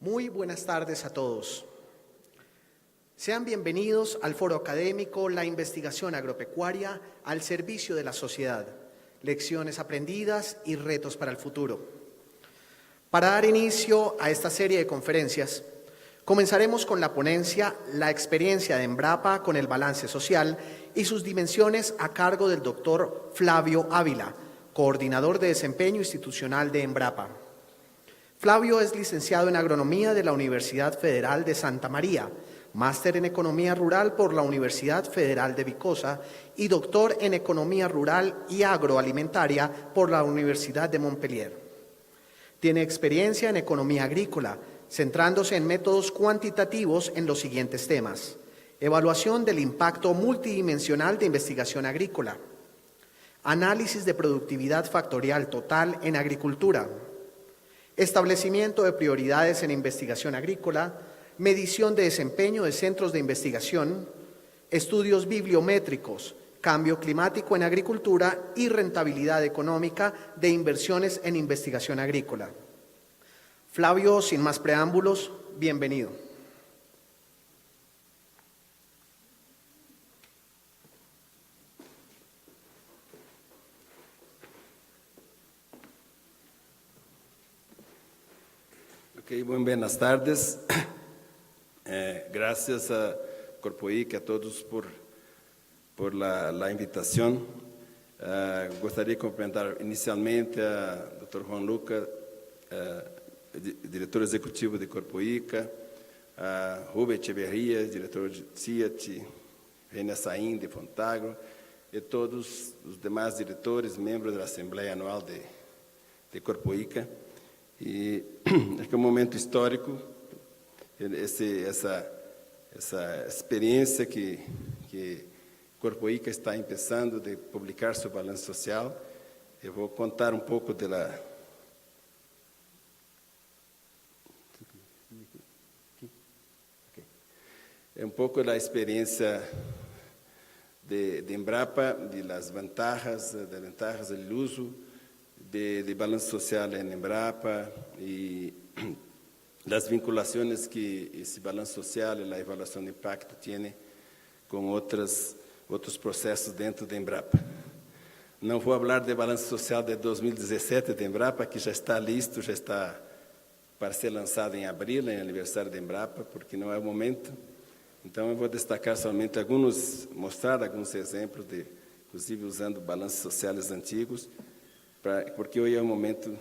Muy buenas tardes a todos. Sean bienvenidos al foro académico La investigación agropecuaria al servicio de la sociedad, lecciones aprendidas y retos para el futuro. Para dar inicio a esta serie de conferencias, comenzaremos con la ponencia La experiencia de Embrapa con el balance social y sus dimensiones a cargo del doctor Flavio Ávila, coordinador de desempeño institucional de Embrapa. Flavio es licenciado en Agronomía de la Universidad Federal de Santa María, máster en Economía Rural por la Universidad Federal de Vicosa y doctor en Economía Rural y Agroalimentaria por la Universidad de Montpellier. Tiene experiencia en Economía Agrícola, centrándose en métodos cuantitativos en los siguientes temas: evaluación del impacto multidimensional de investigación agrícola, análisis de productividad factorial total en agricultura, establecimiento de prioridades en investigación agrícola, medición de desempeño de centros de investigación, estudios bibliométricos, cambio climático en agricultura y rentabilidad económica de inversiones en investigación agrícola. Flavio, sin más preámbulos, bienvenido. Ok, buenas tardes. Gracias a Corpoic, a todos por la invitación. Gostaria de cumprimentar inicialmente a Dr. Juan Luca, diretor executivo de Corpoica, a Rubem Echeverria, diretor de CIAT, Reina Saim, de Fontagro, e todos os demais diretores, membros da Assembleia Anual de Corpoica. E acho que é um momento histórico, essa experiência que Corpoica está começando de publicar seu balanço social. Eu vou contar um pouco da experiência de Embrapa, das vantagens do uso de balanço social em Embrapa e das vinculações que esse balanço social e a avaliação de impacto tem com outros processos dentro de Embrapa. Não vou falar de balanço social de 2017 de Embrapa, que já está listo, já está para ser lançado em abril, em aniversário de Embrapa, porque não é o momento. Então, eu vou destacar somente mostrar alguns exemplos, inclusive usando balanços sociais antigos, porque hoje é o momento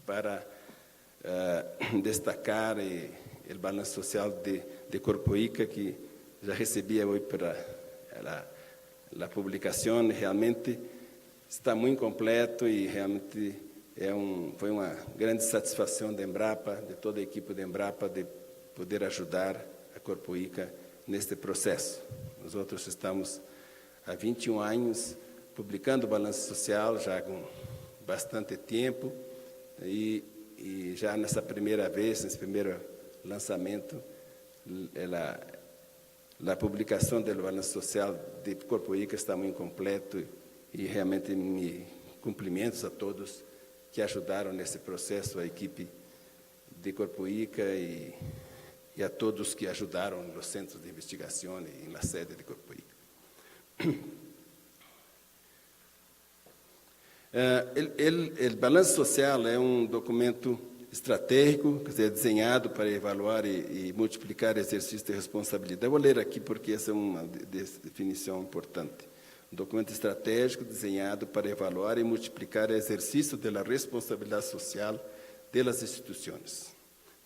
para destacar o balanço social de Corpoica, que já recebia hoje para a publicação. Realmente está muito completo e realmente foi uma grande satisfação de Embrapa, de toda a equipe de Embrapa, de poder ajudar a Corpoica neste processo. Nós outros estamos há 21 anos publicando o balanço social, já com bastante tempo, e já nessa primeira vez, nesse primeiro lançamento, a publicação do balanço social de Corpoica está muito completo e realmente cumprimentos a todos que ajudaram nesse processo, a equipe de Corpoica e a todos que ajudaram nos centros de investigação e na sede de Corpoica. O balanço social é um documento estratégico, quer dizer, desenhado para evaluar e multiplicar exercícios de responsabilidade. Eu vou ler aqui porque essa é uma definição importante. Um documento estratégico desenhado para evaluar e multiplicar o exercício da responsabilidade social das instituições.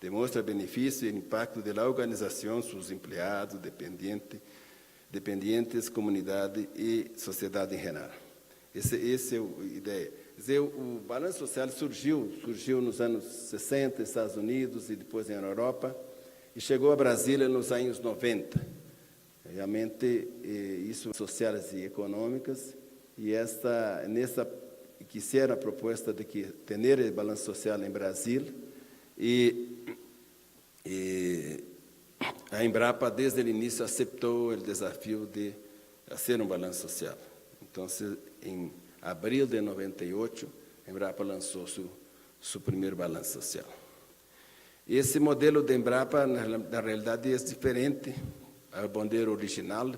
Demonstra benefício e impacto da organização, seus empregados, dependentes, comunidade e sociedade em geral. Essa é a ideia. Quer dizer, o balanço social surgiu nos anos 60, nos Estados Unidos e depois na Europa, e chegou a Brasília nos anos 90. Realmente, isso sociais e econômicas, e quisera a proposta de que ter o balanço social em Brasil, e a Embrapa, desde o início, aceitou o desafio de fazer um balanço social. Então, em abril de 98, a Embrapa lançou seu primeiro balanço social. Esse modelo de Embrapa, na realidade, é diferente ao modelo original.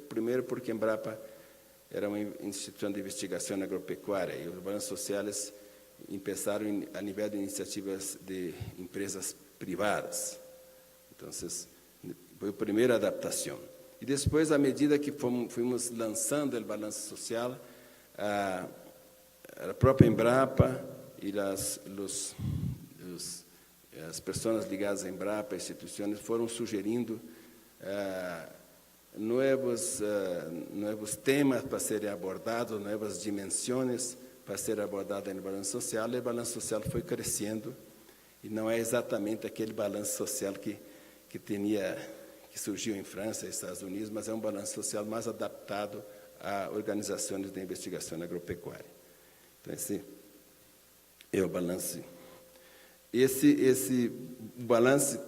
Primeiro porque Embrapa era uma instituição de investigação agropecuária e os balanços sociais começaram a nível de iniciativas de empresas privadas. Então, foi a primeira adaptação. E depois, à medida que fomos lançando o balanço social, a própria Embrapa e as pessoas ligadas à Embrapa, instituições, foram sugerindo novos temas para serem abordados, novas dimensões para serem abordadas no balanço social, e o balanço social foi crescendo, e não é exatamente aquele balanço social que surgiu em França e Estados Unidos, mas é um balanço social mais adaptado a organizações de investigação agropecuária. Então, esse é o balanço. Esse balanço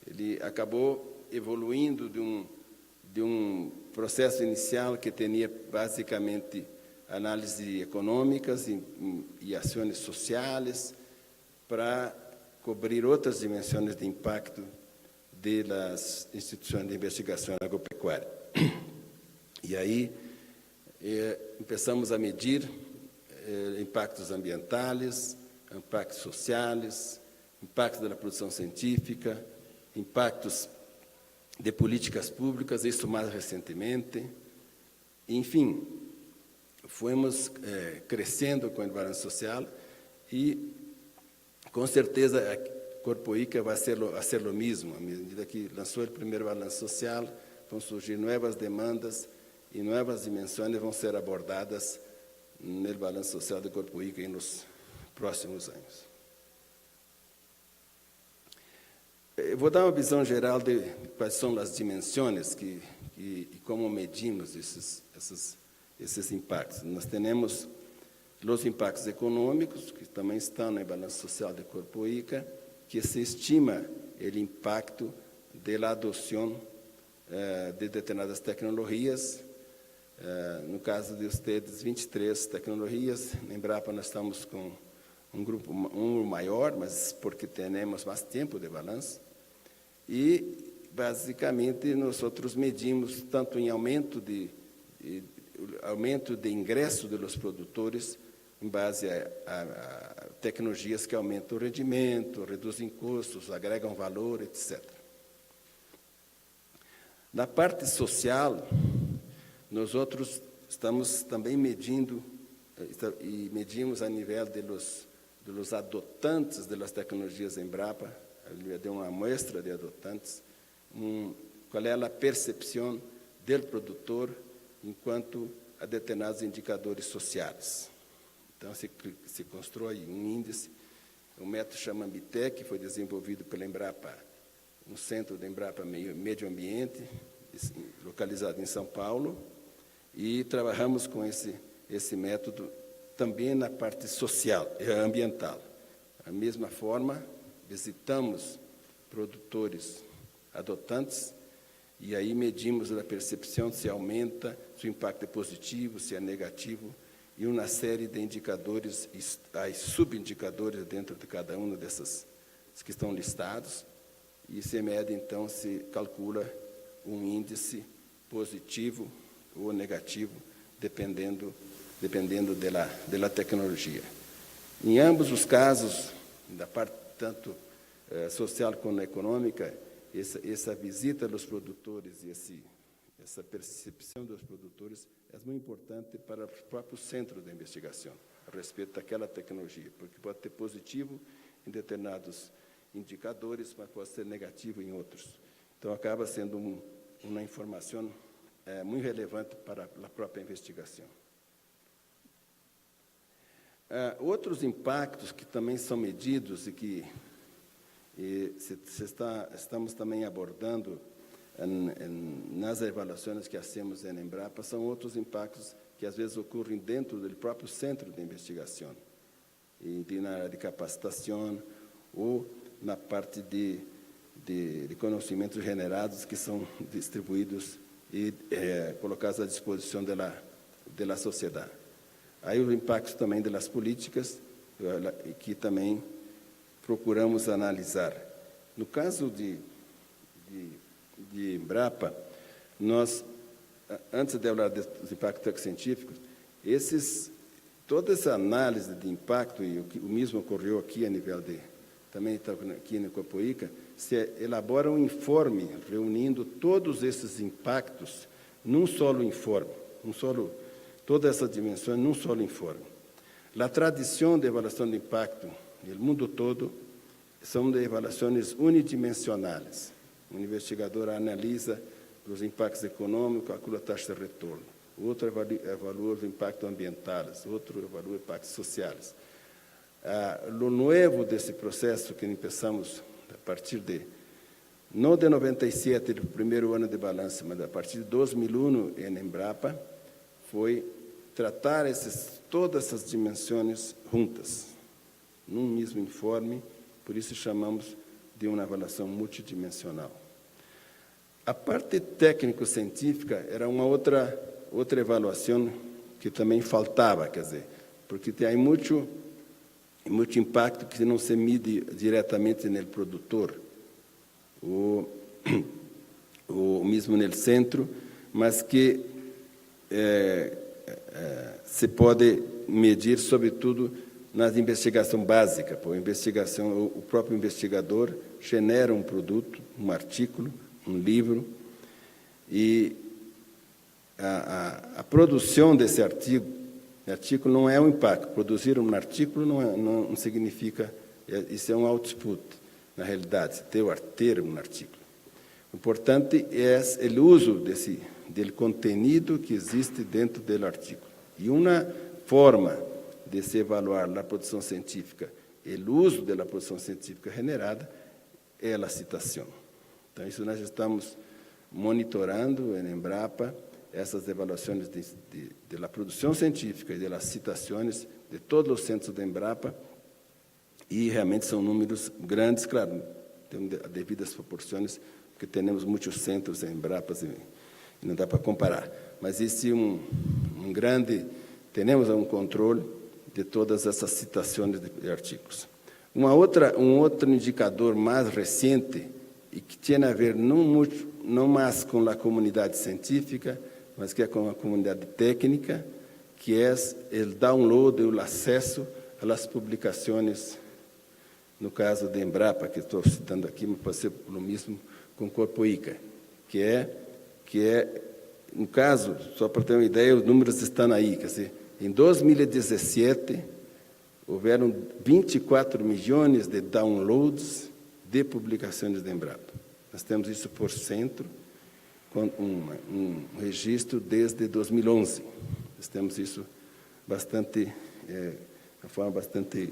ele acabou evoluindo de um processo inicial que tinha basicamente análise econômicas e ações sociais para cobrir outras dimensões de impacto das instituições de investigação agropecuária. E aí começamos a medir impactos ambientais, impactos sociais, impactos da produção científica, impactos de políticas públicas, isso mais recentemente. Enfim, fomos crescendo com o balanço social e, com certeza, a Corpo ICA vai ser o mesmo. À medida que lançou o primeiro balanço social, vão surgir novas demandas e novas dimensões vão ser abordadas no balanço social do Corpo ICA nos próximos anos. Eu vou dar uma visão geral de quais são as dimensões e como medimos esses impactos. Nós temos os impactos econômicos, que também estão no balanço social do Corpo ICA, que se estima o impacto da adoção de determinadas tecnologias. No caso de vocês, 23 tecnologias. Na Embrapa nós estamos com um grupo maior, mas porque temos mais tempo de balanço. E, basicamente, nós medimos tanto em aumento de ingresso dos produtores, em base a tecnologias que aumentam o rendimento, reduzem custos, agregam valor, etc. Na parte social, nós estamos também medindo, e medimos a nível dos adotantes das tecnologias Embrapa, ele deu uma amostra de adotantes, qual é a percepção do produtor enquanto a determinados indicadores sociais. Então, se constrói um índice, um método chama Ambitec, que foi desenvolvido pela Embrapa, no centro da Embrapa Meio Ambiente, localizado em São Paulo, e trabalhamos com esse método também na parte social e ambiental. Da mesma forma, visitamos produtores adotantes e aí medimos a percepção se aumenta, se o impacto é positivo, se é negativo, e uma série de indicadores e subindicadores dentro de cada um desses que estão listados, e se mede, então, se calcula um índice positivo ou negativo, dependendo da tecnologia. Em ambos os casos, da parte tanto social como econômica, essa visita dos produtores e essa percepção dos produtores é muito importante para o próprio centro da investigação, a respeito daquela tecnologia, porque pode ter positivo em determinados indicadores, mas pode ser negativo em outros. Então, acaba sendo uma informação muito relevante para a própria investigação. Outros impactos que também são medidos e que estamos também abordando nas avaliações que hacemos em Embrapa são outros impactos que às vezes ocorrem dentro do próprio centro de investigação, e na área de capacitação ou na parte de conhecimentos generados que são distribuídos e colocados à disposição da sociedade. Aí os impactos também das políticas, que também procuramos analisar. No caso de Embrapa, nós, antes de falar dos impactos científicos, toda essa análise de impacto, e o mesmo ocorreu aqui a nível também está aqui no Copoica, se elabora um informe reunindo todos esses impactos num só informe, toda essa dimensão num só informe. A tradição de avaliação de impacto no mundo todo são de avaliações unidimensionais. O investigador analisa os impactos econômicos, calcula a taxa de retorno. Outro evalua os impactos ambientais, outro evalua impactos sociais. O novo desse processo que começamos a partir não de 97, do primeiro ano de balanço, mas a partir de 2001 em Embrapa, foi tratar todas essas dimensões juntas, num mesmo informe, por isso chamamos de uma avaliação multidimensional. A parte técnico-científica era uma outra avaliação que também faltava, quer dizer, porque tem muito impacto que não se mide diretamente no produtor, ou mesmo no centro, mas que se pode medir, sobretudo, na investigação básica. O próprio investigador genera um produto, um artigo, um livro, e a produção desse artigo não é um impacto. Produzir um artigo não significa, isso é um output, na realidade, ter um artigo. O importante é o uso do conteúdo que existe dentro do artigo. E uma forma de se evaluar a produção científica, o uso da produção científica generada, é a citação. Então, isso nós estamos monitorando em Embrapa, essas avaliações da produção científica e das citações de todos os centros de Embrapa, e realmente são números grandes, claro, tem devidas proporções, porque temos muitos centros em Embrapa e não dá para comparar. Mas esse é temos um controle de todas essas citações de artigos. Um outro indicador mais recente, e que tem a ver não mais com a comunidade científica, mas que é com a comunidade técnica, que é o download, o acesso às publicações, no caso de Embrapa, que estou citando aqui, mas pode ser pelo mesmo com Copoica, que é, no caso, só para ter uma ideia, os números estão aí, quer dizer, em 2017, houveram 24 milhões de downloads de publicações de Embrapa. Nós temos isso por centro, com um registro desde 2011. Nós temos isso de forma bastante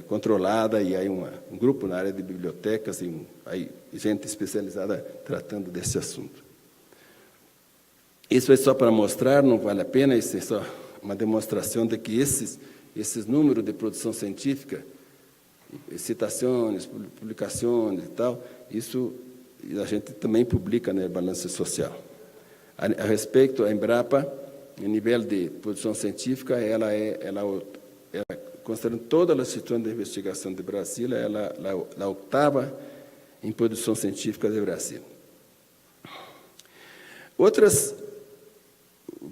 controlada, e aí um grupo na área de bibliotecas e aí gente especializada tratando desse assunto. Isso é só para mostrar, não vale a pena, isso é só uma demonstração de que esses números de produção científica, citações, publicações e tal, isso a gente também publica na balança social. A respeito, a Embrapa, em nível de produção científica, considerando todas as instituições de investigação do Brasil, ela é a oitava em produção científica do Brasil. Outras,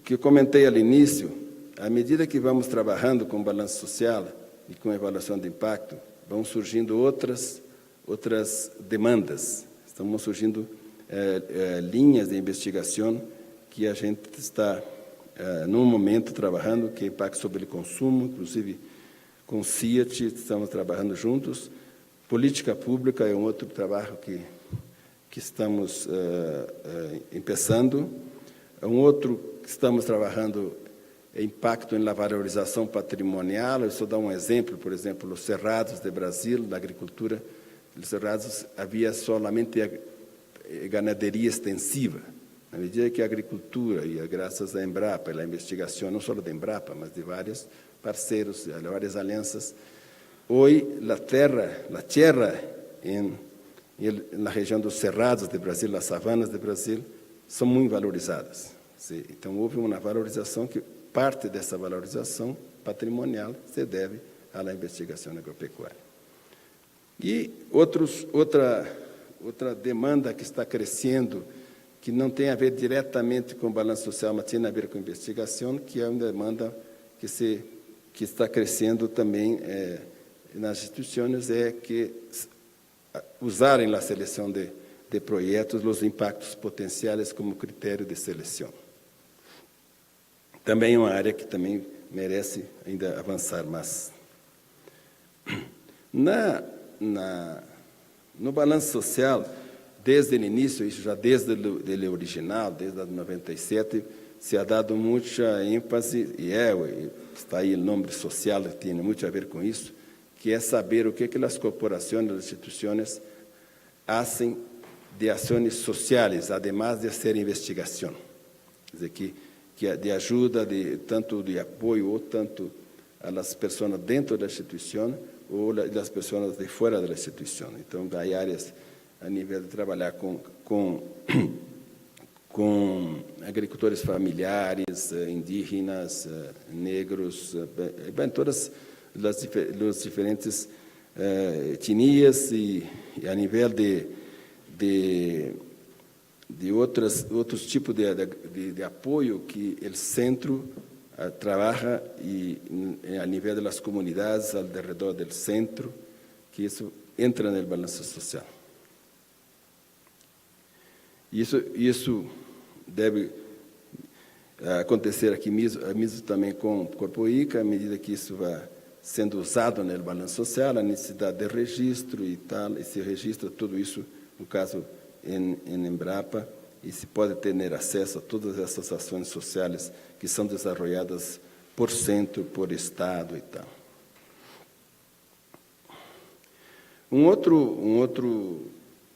que eu comentei ao início, à medida que vamos trabalhando com balanço social e com avaliação de impacto, vão surgindo outras demandas, estão surgindo linhas de investigação que a gente está, num momento, trabalhando, que é impacto sobre o consumo, inclusive com o CIAT, estamos trabalhando juntos. Política pública é um outro trabalho que estamos começando. Um outro que estamos trabalhando é impacto na valorização patrimonial. Eu só dar um exemplo, por exemplo, os cerrados de Brasil, na agricultura. Os cerrados havia solamente ganaderia extensiva. Na medida que a agricultura, e graças à Embrapa, a investigação, não só da Embrapa, mas de vários parceiros, várias alianças, hoje a terra na região dos cerrados de Brasil, nas savanas de Brasil, são muito valorizadas. Então, houve uma valorização que parte dessa valorização patrimonial se deve à investigação agropecuária. E outra demanda que está crescendo, que não tem a ver diretamente com o balanço social, mas tem a ver com investigação, que é uma demanda que está crescendo também nas instituições, é que usarem na seleção de projetos os impactos potenciais como critério de seleção. Também é uma área que também merece ainda avançar mais. No balanço social, desde o início, isso já desde o original, desde 97, se ha dado muita ênfase, e está aí o nome social, tem muito a ver com isso, que é saber o que as corporações, as instituições fazem de ações sociais, además de ser investigação. Quer dizer, que de ajuda, tanto de apoio, ou tanto às pessoas dentro da instituição, ou das pessoas de fora da instituição. Então, há áreas a nível de trabalhar com agricultores familiares, indígenas, negros, bem, todas as diferentes etnias e a nível de outros tipos de apoio que o centro trabalha e a nível das comunidades ao redor do centro, que isso entra no balanço social. Isso deve acontecer aqui mesmo também com o Corpo ICA, à medida que isso vai sendo usado no balanço social, a necessidade de registro e tal, e se registra tudo isso, no caso, em Embrapa, e se pode ter acesso a todas essas ações sociais que são desenvolvidas por centro, por Estado e tal. Um outro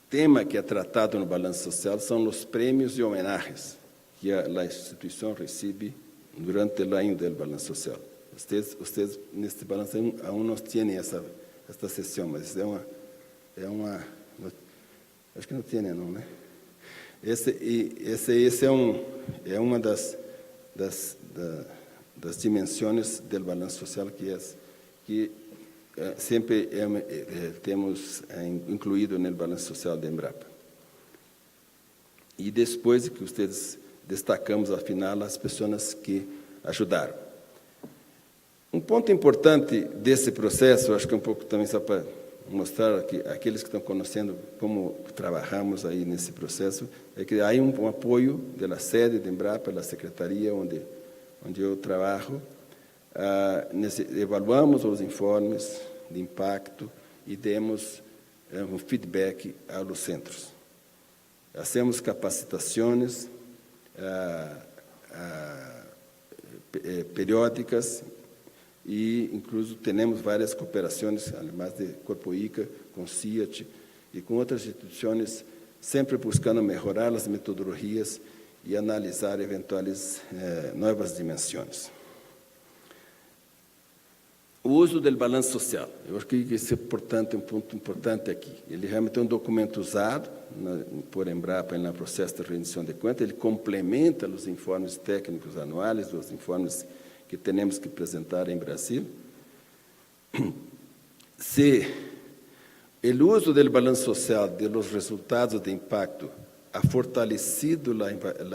tema que é tratado no balanço social são os prêmios e homenagens que a instituição recebe durante o ano do balanço social. Vocês neste balanço aún não têm esta sessão, mas acho que não tem, não, né? Esse é uma das dimensões do balanço social que sempre temos incluído no balanço social da Embrapa. E depois que vocês destacamos, afinal, as pessoas que ajudaram. Um ponto importante desse processo, acho que é um pouco também só para mostrar que aqueles que estão conhecendo como trabalhamos aí nesse processo, é que há um apoio da sede de Embrapa, da secretaria onde eu trabalho. Evaluamos os informes de impacto e demos um feedback aos centros. Hacemos capacitações periódicas e, incluso, temos várias cooperações, además de Corpo ICA, com CIAT e com outras instituições, sempre buscando melhorar as metodologias e analisar eventuais novas dimensões. O uso do balanço social. Eu acho que isso é importante, um ponto importante aqui. Ele realmente é um documento usado por Embrapa no processo de rendição de contas, ele complementa os informes técnicos anuais, os informes que temos que apresentar em Brasil. Se o uso do balanço social dos resultados de impacto ha fortalecido a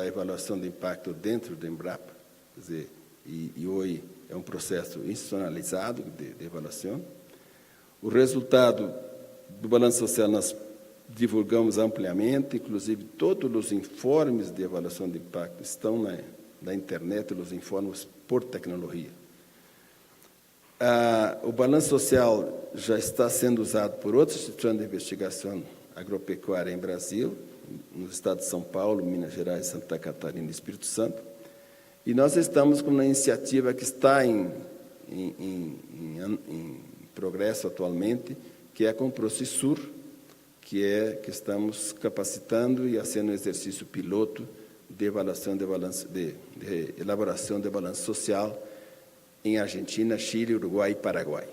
avaliação de impacto dentro do Embrapa, quer dizer, e hoje é um processo institucionalizado de avaliação. O resultado do balanço social nós divulgamos ampliamente, inclusive todos os informes de avaliação de impacto estão na internet, os informes por tecnologia. O balanço social já está sendo usado por outras instituições de investigação agropecuária em Brasil, nos estados de São Paulo, Minas Gerais, Santa Catarina e Espírito Santo. E nós estamos com uma iniciativa que está em progresso atualmente, que é com o Procissur, que estamos capacitando e fazendo um exercício piloto de elaboração de balanço social em Argentina, Chile, Uruguai e Paraguai.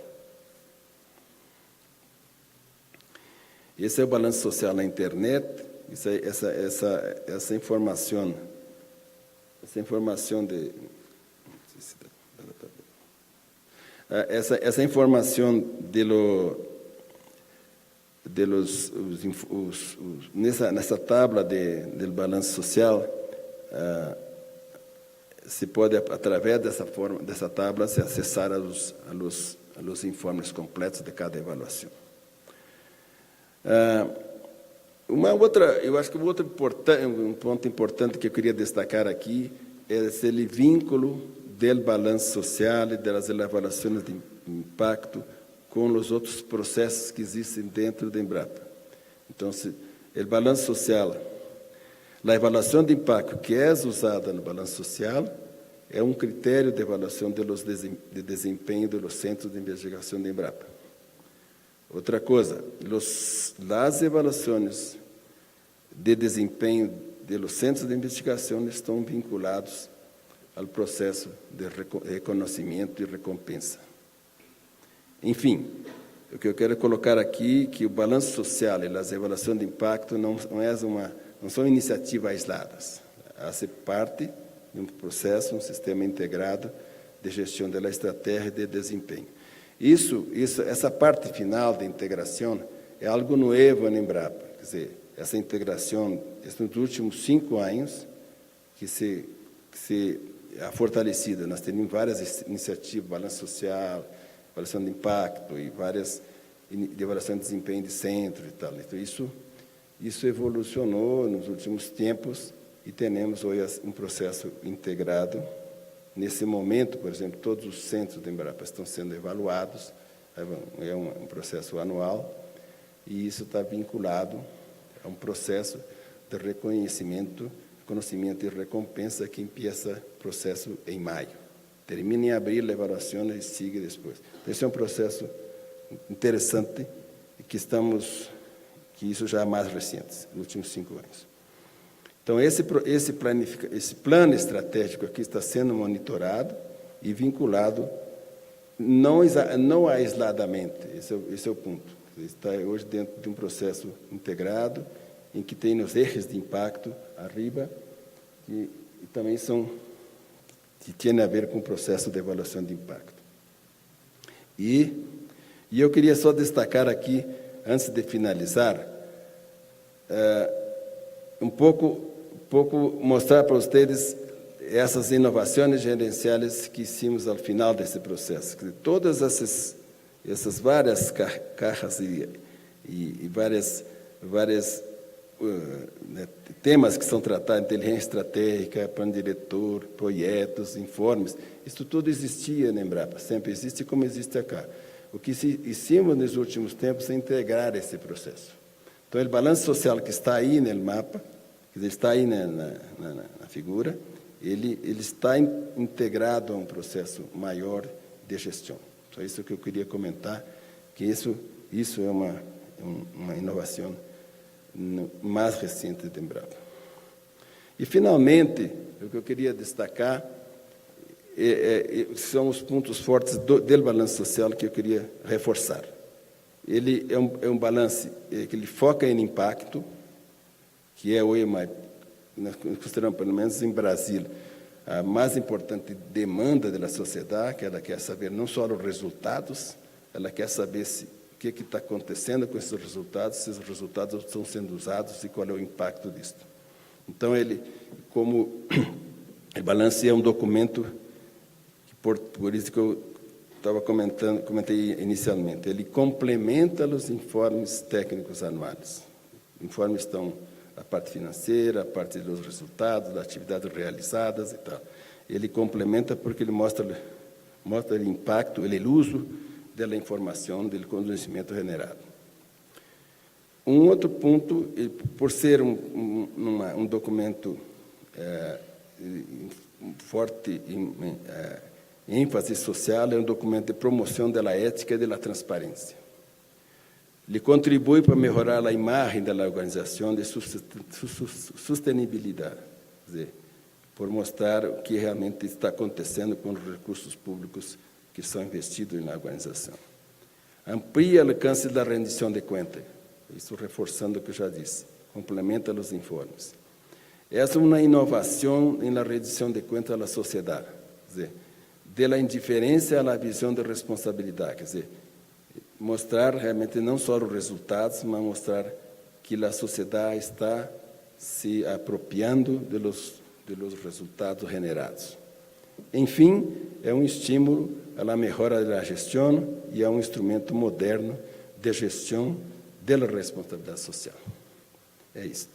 Esse é o balanço social na internet. Essa informação nessa tabla do balanço social, se pode, através dessa tabla, se acessar os informes completos de cada avaliação. Eu acho que um ponto importante que eu queria destacar aqui é esse vínculo do balanço social e das avaliações de impacto com os outros processos que existem dentro da Embrapa. Então, o balanço social, a avaliação de impacto que é usada no balanço social é um critério de avaliação de desempenho dos centros de investigação da Embrapa. Outra coisa, as avaliações de desempenho dos centros de investigação estão vinculados ao processo de reconhecimento e recompensa. Enfim, o que eu quero colocar aqui é que o balanço social e as avaliações de impacto não são iniciativas aisladas. Fazem parte de um processo, um sistema integrado de gestão da estratégia de desempenho. Essa parte final da integração é algo novo na Embrapa. Quer dizer, essa integração, nos últimos 5 anos, que se ha fortalecido. Nós temos várias iniciativas, balanço social, avaliação de impacto e várias de avaliação de desempenho de centro e tal. Então, isso evolucionou nos últimos tempos e temos hoje um processo integrado. Nesse momento, por exemplo, todos os centros da Embrapa estão sendo avaliados, é um processo anual, e isso está vinculado a um processo de reconhecimento e recompensa que começa o processo em maio. Termina em abril a avaliação e sigue depois. Esse é um processo interessante que isso já é mais recente, nos últimos 5 anos. Então, esse plano estratégico aqui está sendo monitorado e vinculado, não aisladamente, esse é o ponto. Está hoje dentro de um processo integrado, em que tem os eixos de impacto arriba, que também que tem a ver com o processo de avaliação de impacto. E eu queria só destacar aqui, antes de finalizar, um pouco mostrar para vocês essas inovações gerenciais que hicimos ao final desse processo. Todas essas várias caixas e várias temas que são tratados, inteligência estratégica, plano diretor, projetos, informes, isso tudo existia na Embrapa, sempre existe como existe acá. O que hicimos nos últimos tempos é integrar esse processo. Então, o balanço social que está aí no mapa, que está aí na figura, ele está integrado a um processo maior de gestão. Só isso que eu queria comentar, que isso é uma inovação mais recente de Embrapa. E, finalmente, o que eu queria destacar são os pontos fortes do balanço social que eu queria reforçar. Ele é um balanço que ele foca em impacto, que é hoje, nós consideramos, pelo menos em Brasil, a mais importante demanda da sociedade, que ela quer saber não só os resultados, ela quer saber o que está acontecendo com esses resultados, se os resultados estão sendo usados e qual é o impacto disso. Então, como o balanço é um documento, por isso que eu comentei inicialmente, ele complementa os informes técnicos anuais. Informes estão a parte financeira, a parte dos resultados, das atividades realizadas e tal. Ele complementa porque ele mostra o impacto, o uso da informação, do conhecimento generado. Um outro ponto, por ser um documento forte ênfase social, é um documento de promoção da ética e da transparência. Ele contribui para melhorar a imagem da organização de sustentabilidade, quer dizer, por mostrar o que realmente está acontecendo com os recursos públicos que são investidos na organização. Amplia o alcance da rendição de contas, isso reforçando o que eu já disse, complementa os informes. Essa é uma inovação na rendição de contas da sociedade, quer dizer, da indiferença à visão de responsabilidade, quer dizer, mostrar realmente não só os resultados, mas mostrar que a sociedade está se apropriando de los resultados generados. Enfim, é um estímulo à melhora da gestão e é um instrumento moderno de gestão da responsabilidade social. É isso.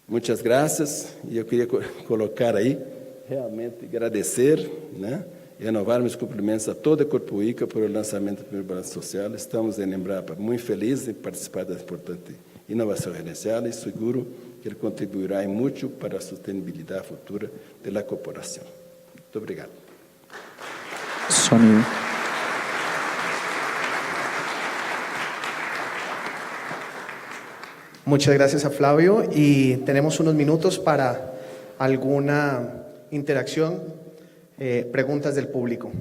Muitas graças, e eu queria colocar aí, realmente agradecer, né, e renovar meus cumprimentos a toda a Corpo ICA por o lançamento do primeiro balanço social. Estamos em Embrapa muito felizes em participar dessa importante inovação gerencial e seguro que ele contribuirá em muito para a sustentabilidade futura da corporação. Muito obrigado. Sonido. Muchas gracias a Flavio y tenemos unos minutos para alguna interacción, preguntas del público.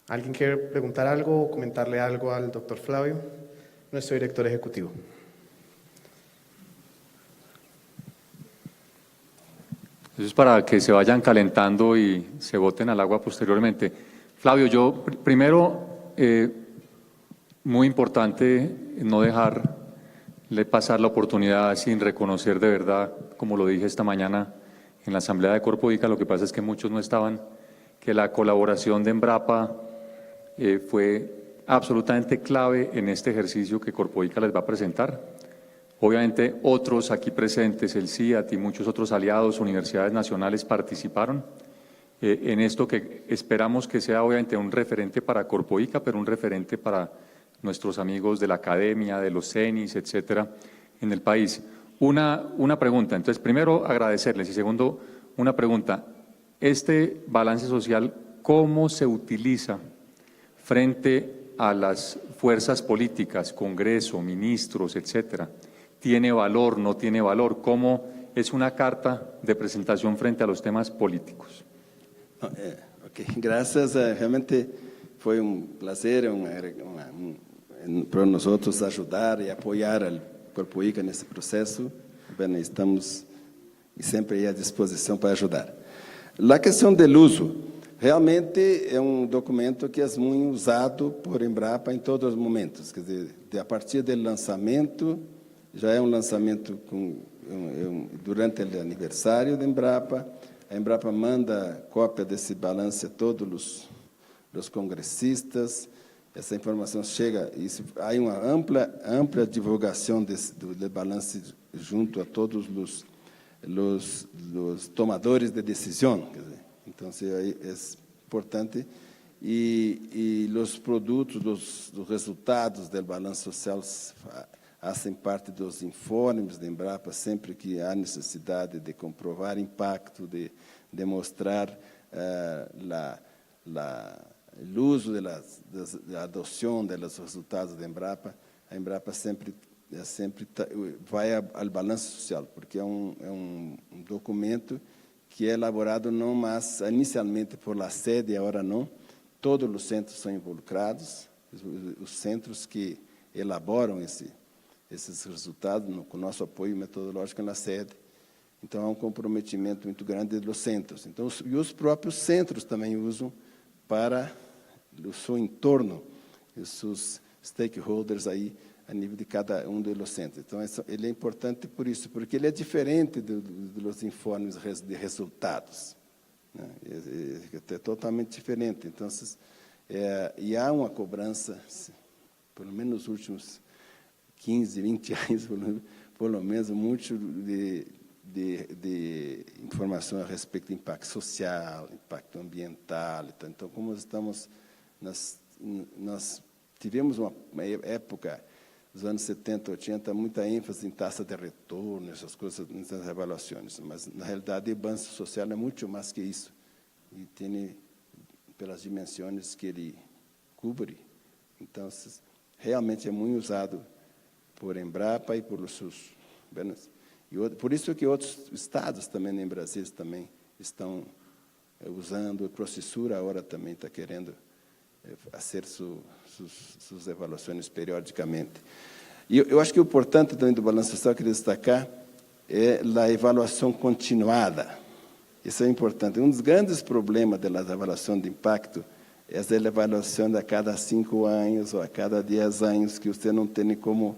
¿Alguien quiere preguntar algo o comentarle algo al doctor Flavio, nuestro director ejecutivo? Eso es para que se vayan calentando y se boten al agua posteriormente. Flavio, yo primero, muy importante no dejarle pasar la oportunidad sin reconocer de verdad, como lo dije esta mañana en la Asamblea de Corpo ICA, lo que pasa es que muchos no estaban, que la colaboración de Embrapa fue absolutamente clave en este ejercicio que Corpo ICA les va a presentar. Obviamente otros aquí presentes, el CIAT y muchos otros aliados, universidades nacionales participaron en esto que esperamos que sea obviamente un referente para Corpo ICA, pero un referente para nuestros amigos de la academia, de los CENIs, etcétera, en el país. Una pregunta, entonces primero agradecerles y segundo una pregunta, este balance social, ¿cómo se utiliza frente a las fuerzas políticas, Congreso, ministros, etcétera? ¿Tiene valor, no tiene valor? ¿Cómo es una carta de presentación frente a los temas políticos? Ok, graças. Realmente foi prazer para nós ajudar e apoiar o Corpo ICA nesse processo. Bem, estamos sempre à disposição para ajudar. A questão do uso, realmente é documento que é muito usado por Embrapa em todos os momentos. Quer dizer, a partir do lançamento, já é lançamento durante o aniversário da Embrapa. A Embrapa manda cópia desse balanço a todos os congressistas. Essa informação chega, há uma ampla divulgação do balanço junto a todos os tomadores de decisão. Quer dizer, então, é importante. E os produtos, os resultados do balanço social fazem parte dos informes da Embrapa sempre que há necessidade de comprovar impacto, de demonstrar o uso da adoção dos resultados da Embrapa. A Embrapa sempre vai ao balanço social, porque é um documento que é elaborado não mais inicialmente por la sede, agora não. Todos os centros são involucrados, os centros que elaboram esses resultados, com nosso apoio metodológico na sede. Então, há um comprometimento muito grande dos centros. Então, e os próprios centros também usam para o seu entorno, os seus stakeholders aí, a nível de cada dos centros. Então, ele é importante por isso, porque ele é diferente dos informes de resultados. Né? É totalmente diferente. Então, e há uma cobrança, pelo menos nos últimos 15, 20 anos, pelo menos, muito de informação a respeito do impacto social, impacto ambiental. Então, como nós tivemos uma época, nos anos 70, 80, muita ênfase em taxa de retorno, essas coisas, nessas avaliações. Mas, na realidade, o balanço social é muito mais que isso. E tem, pelas dimensões que ele cobre, então, realmente é muito usado por Embrapa e por os seus beneficiários. E por isso que outros estados também em Brasil também estão usando, o Processura agora também está querendo fazer suas avaliações periodicamente. E eu acho que o importante também do balanço social que eu queria destacar é a avaliação continuada. Isso é importante. Um dos grandes problemas da avaliação de impacto essa é a avaliação de a cada 5 anos ou a cada 10 anos, que você não tem como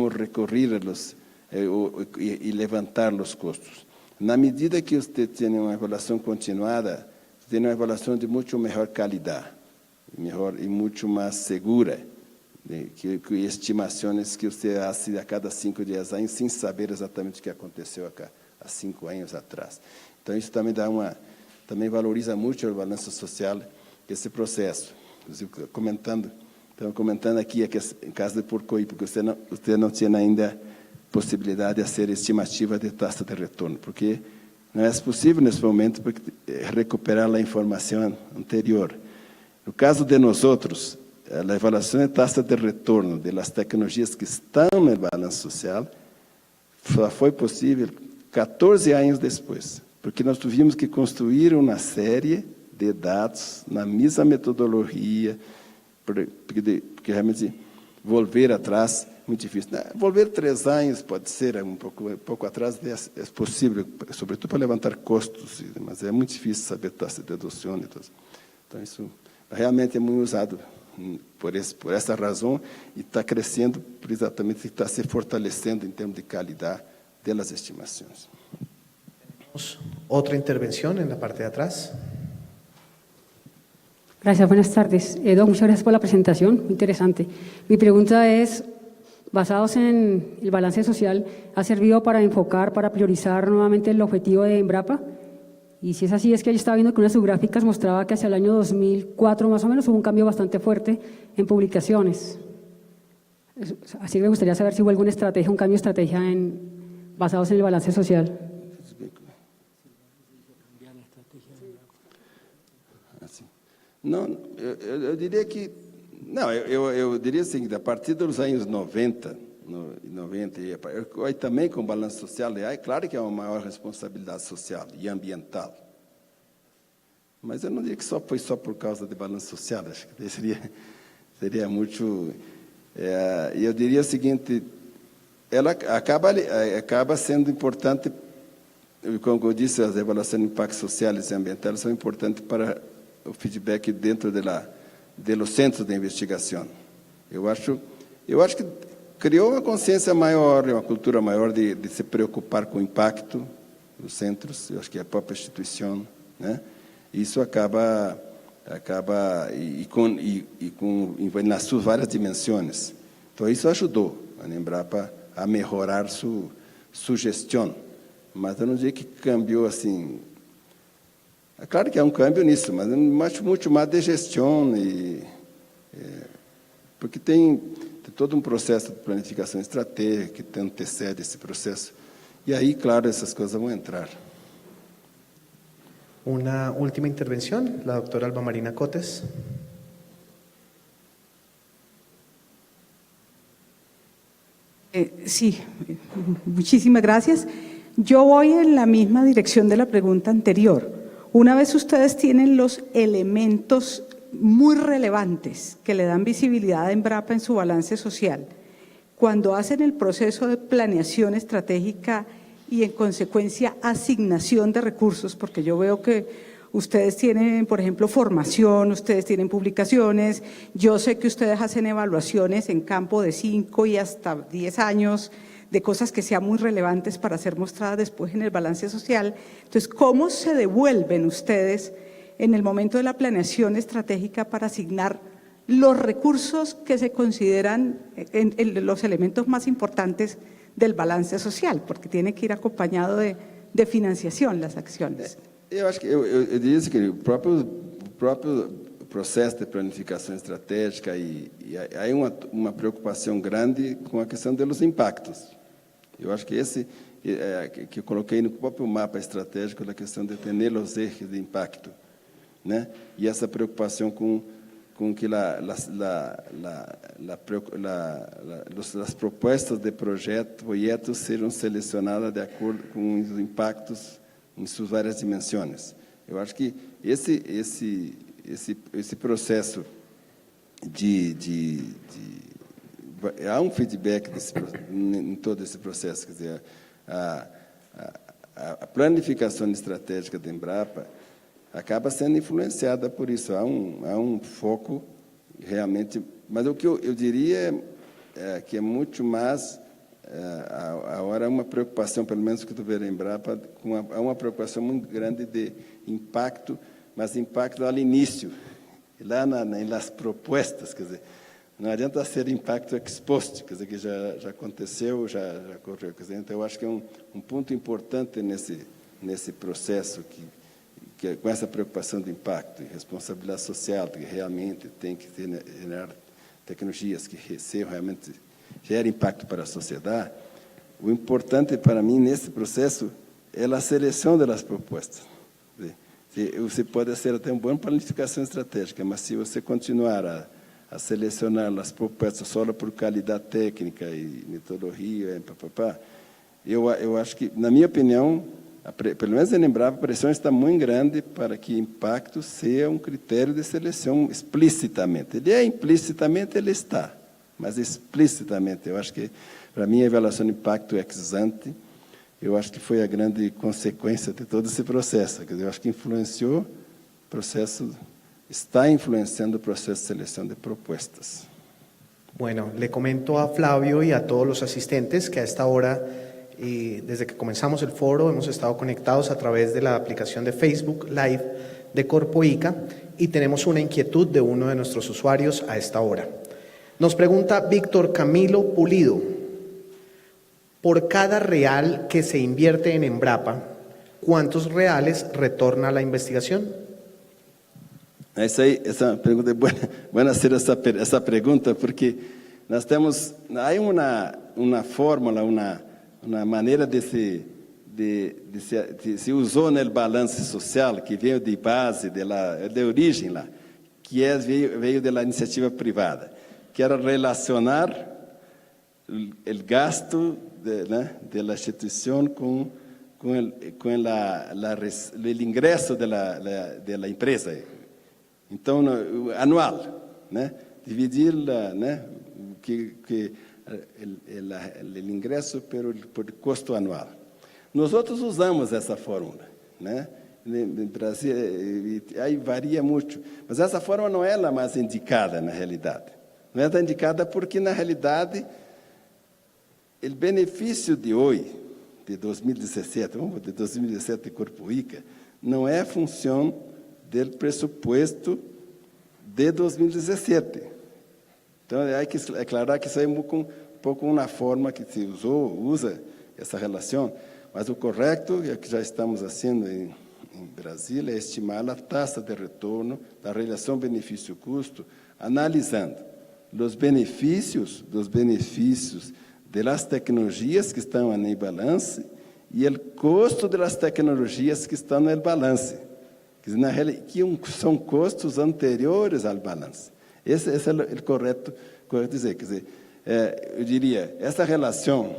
recorrer-los e levantar os custos. Na medida que você tem uma avaliação continuada, tem uma avaliação de muito melhor qualidade, melhor e muito mais segura, que estimações que você faz a cada 5, 10 anos, sem saber exatamente o que aconteceu há 5 anos atrás. Então, isso também também valoriza muito o balanço social, esse processo. Estamos comentando aqui em caso de Porcoí, porque você não tinha ainda possibilidade de fazer estimativa de taxa de retorno, porque não é possível nesse momento recuperar a informação anterior. No caso de nós outros, a avaliação de taxa de retorno das tecnologias que estão no balanço social só foi possível 14 anos depois, porque nós tivemos que construir uma série de dados na mesma metodologia, porque realmente volver atrás é muito difícil. Volver 3 anos pode ser um pouco atrás, é possível, sobretudo para levantar custos, mas é muito difícil saber taxa de adoção. Então, isso realmente é muito usado por essa razão e está crescendo, exatamente, está se fortalecendo em termos de qualidade das estimações. Otra intervención en la parte de atrás. Gracias, buenas tardes. Edo, muchas gracias por la presentación, muy interesante. Mi pregunta es, basados en el balance social, ¿ha servido para enfocar, para priorizar nuevamente el objetivo de Embrapa? Y si es así, es que yo estaba viendo que una de sus gráficas mostraba que hacia el año 2004 más o menos hubo un cambio bastante fuerte en publicaciones. Así que me gustaría saber si hubo alguna estrategia, un cambio de estrategia basados en el balance social. Não, eu diria que... Não, eu diria o seguinte, a partir dos anos 90 e também com o balanço social, é claro que é uma maior responsabilidade social e ambiental. Mas eu não diria que foi só por causa do balanço social, acho que seria muito... eu diria o seguinte, ela acaba sendo importante, como eu disse, as avaliações de impactos sociais e ambientais são importantes para o feedback dentro dos centros de investigação. Eu acho que criou uma consciência maior, uma cultura maior de se preocupar com o impacto dos centros, eu acho que é a própria instituição, né? Isso acaba nas suas várias dimensões. Então, isso ajudou a Embrapa a melhorar sua gestão, mas eu não diria que cambiou assim. É claro que há um câmbio nisso, mas muito mais de gestão, porque tem todo um processo de planificação estratégica que antecede esse processo. E aí, claro, essas coisas vão entrar. Una última intervención, la doctora Alba Marina Cotes. Sí, muchísimas gracias. Yo voy en la misma dirección de la pregunta anterior. Una vez ustedes tienen los elementos muy relevantes que le dan visibilidad a Embrapa en su balance social, cuando hacen el proceso de planeación estratégica y en consecuencia asignación de recursos, porque yo veo que ustedes tienen, por ejemplo, formación, ustedes tienen publicaciones, yo sé que ustedes hacen evaluaciones en campo de 5 y hasta 10 años, de cosas que sean muy relevantes para ser mostradas después en el balance social. Entonces, ¿cómo se devuelven ustedes en el momento de la planeación estratégica para asignar los recursos que se consideran los elementos más importantes del balance social? Porque tiene que ir acompañado de financiación las acciones. Eu acho que eu diria que o próprio processo de planificação estratégica e há uma preocupação grande com a questão dos impactos. Eu acho que esse que eu coloquei no próprio mapa estratégico da questão de ter os eixos de impacto, né? E essa preocupação com que as propostas de projetos sejam selecionadas de acordo com os impactos em suas várias dimensões. Eu acho que esse processo há um feedback em todo esse processo, quer dizer, a planificação estratégica da Embrapa, acaba sendo influenciada por isso. Há um foco realmente, mas o que eu diria é que é muito mais, agora uma preocupação, pelo menos que eu estou vendo em Embrapa, há uma preocupação muito grande de impacto, mas impacto ao início, lá nas propostas, quer dizer, não adianta ser impacto ex post, quer dizer, que já aconteceu, já ocorreu. Quer dizer, então, eu acho que é um ponto importante nesse processo, que com essa preocupação de impacto e responsabilidade social, que realmente tem que gerar tecnologias que realmente gerem impacto para a sociedade. O importante para mim nesse processo é a seleção das propostas. Você pode fazer até uma boa planificação estratégica, mas se você continuar a selecionar as propostas só por qualidade técnica e metodologia, eu acho que, na minha opinião, pelo menos em Embrapa, a pressão está muito grande para que impacto seja um critério de seleção explicitamente. Ele é implicitamente, ele está, mas explicitamente. Eu acho que, para mim, a avaliação de impacto ex ante, eu acho que foi a grande consequência de todo esse processo. Quer dizer, eu acho que influenciou o processo, está influenciando o processo de seleção de propuestas. Bueno, le comento a Flavio y a todos los asistentes que a esta hora, desde que comenzamos el foro, hemos estado conectados a través de la aplicación de Facebook Live de Corpo ICA y tenemos una inquietud de uno de nuestros usuarios a esta hora. Nos pregunta Víctor Camilo Pulido: por cada real que se invierte en Embrapa, ¿cuántos reales retorna a la investigación? Essa pergunta é boa ser essa pergunta, porque nós temos, há uma fórmula, uma maneira de se usou no balanço social, que veio de base, de origem lá, que veio da iniciativa privada, que era relacionar o gasto da instituição com o ingresso da empresa. Então, anual, né? Dividir o ingresso por custo anual. Nós outros usamos essa fórmula, né? No Brasil, aí varia muito, mas essa fórmula não é a mais indicada na realidade. Não é indicada porque, na realidade, o benefício de hoje, de 2017, de 2017 de Corpo ICA, não é função do pressuposto de 2017. Então, há que aclarar que isso é um pouco uma forma que se usa essa relação, mas o correto, e o que já estamos fazendo em Brasília, é estimar a taxa de retorno da relação benefício-custo, analisando os benefícios das tecnologias que estão no balanço e o custo das tecnologias que estão no balanço, que são custos anteriores ao balanço. Esse é o correto dizer. Quer dizer, eu diria, essa relação,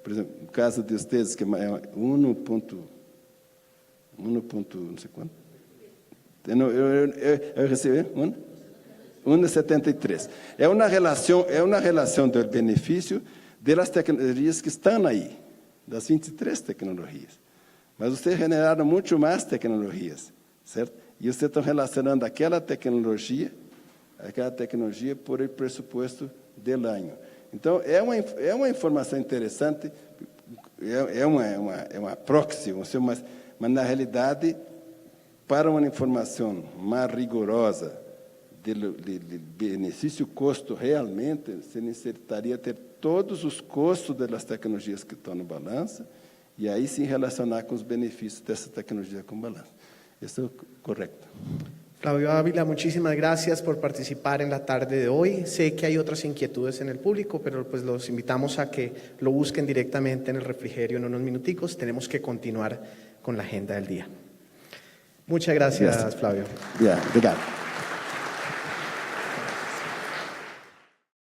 por exemplo, no caso de vocês, que é 1 não sei quanto, eu recebi 1,73. É uma relação do benefício das tecnologias que estão aí, das 23 tecnologias. Mas vocês generaram muito mais tecnologias, certo? E vocês estão relacionando aquela tecnologia por o pressuposto do ano. Então, é uma informação interessante, é uma proxy, mas na realidade, para uma informação mais rigorosa do benefício-custo realmente, você necessitaria ter todos os custos das tecnologias que estão no balanço e aí sim relacionar com os benefícios dessa tecnologia com o balanço. Isso é correto. Flavio Ávila, muchísimas gracias por participar en la tarde de hoy. Sé que hay otras inquietudes en el público, pero pues los invitamos a que lo busquen directamente en el refrigerio en unos minuticos. Tenemos que continuar con la agenda del día. Muchas gracias, Flavio. Obrigado.